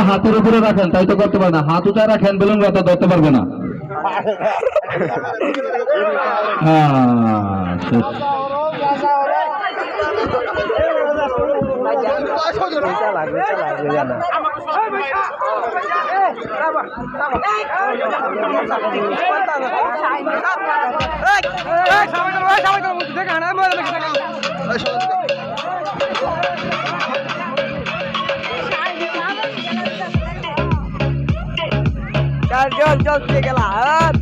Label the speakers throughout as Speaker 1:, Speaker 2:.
Speaker 1: হাতের উপরে রাখেন, তাই তো করতে পারে না। হাত উঠায় রাখেন, বেলুন রাতা ধরতে পারবে না।
Speaker 2: চলছে গেলা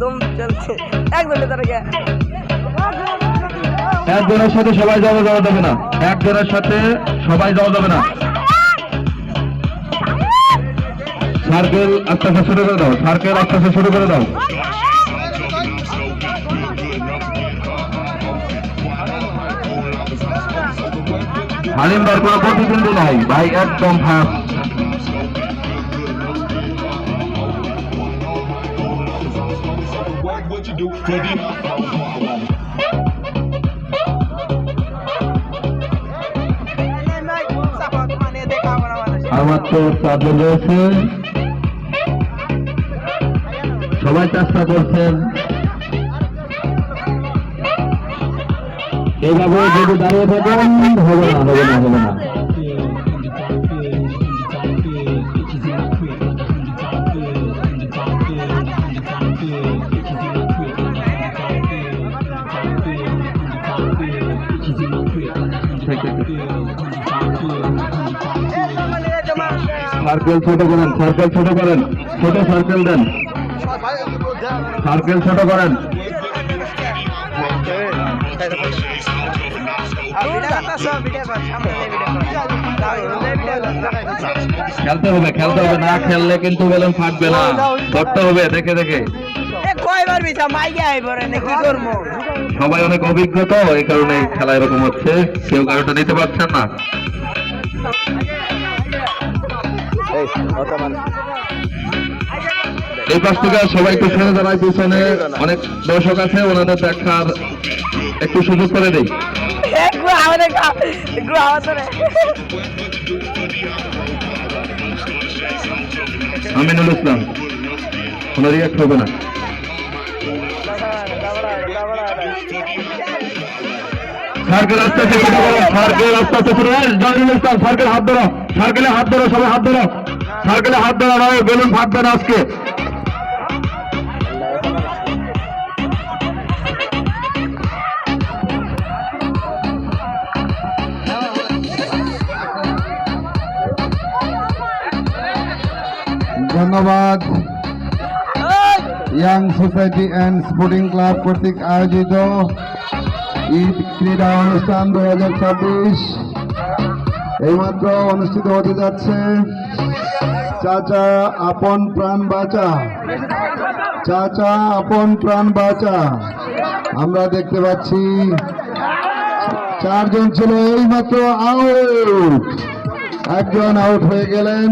Speaker 2: দুম চলছে একজনের তারিখে
Speaker 1: একজনের সাথে সবাই যাওয়া যাবে না। একজনের সাথে সবাই যাওয়া যাবে না। সার্কেল আস্তে আস্তে শুরু করে দাও। সার্কেল আস্তে আস্তে শুরু করে দাও। হালিম ভাই কোনো প্রতিদ্বন্দ্বী নাই ভাই, একদম ফার্স্ট। আমার তো চারজন রয়েছে, সবাই চেষ্টা করছেন। এইভাবে যদি দাঁড়িয়ে থাকেন হবে না, হবে না, হবে না। সার্কেল ছোট করেন, সার্কেল ছোট করেন, ছোট সার্কেল দেন, সার্কেল ছোট করেন। খেলতে হবে, খেলতে হবে, না খেললে কিন্তু বেলুন ফাটবে না। করতে হবে দেখে দেখে। সবাই অনেক অভিজ্ঞ তো, এই কারণে খেলা এরকম হচ্ছে। কেউ কারোটা নিতে পারছেন না। এই পাশ থেকে সবাই একটু সরে দাঁড়ায়, পিছনে অনেক দর্শক আছে, ওনাদের দেখার একটু সুযোগ করে দেই। আমিনুল ইসলাম, কোনো রিয়াক্ট হবে না। সার্কেল আস্তে আস্তে শুরু করো, সার্কেল আস্তে আস্তে শুরু। জয়নুল ইসলাম, সার্কেল হাত ধরো, সার্কেলে হাত ধরো, সবাই হাত ধরো, সার্কেলে হাত ধরো, নয় বেলুন ফাটবে না আজকে।
Speaker 3: ধন্যবাদ। Young society and sporting club কর্তৃক আয়োজিত ঈদ ক্রীড়া অনুষ্ঠান 2026 এইমাত্র অনুষ্ঠিত হতে যাচ্ছে। চাচা আপন প্রাণ বাঁচা, চাচা আপন প্রাণ বাঁচা। আমরা দেখতে পাচ্ছি চারজন ছিল, এইমাত্র আউট, একজন আউট হয়ে গেলেন।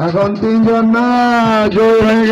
Speaker 3: এখন তিনজন না, জয় হয়ে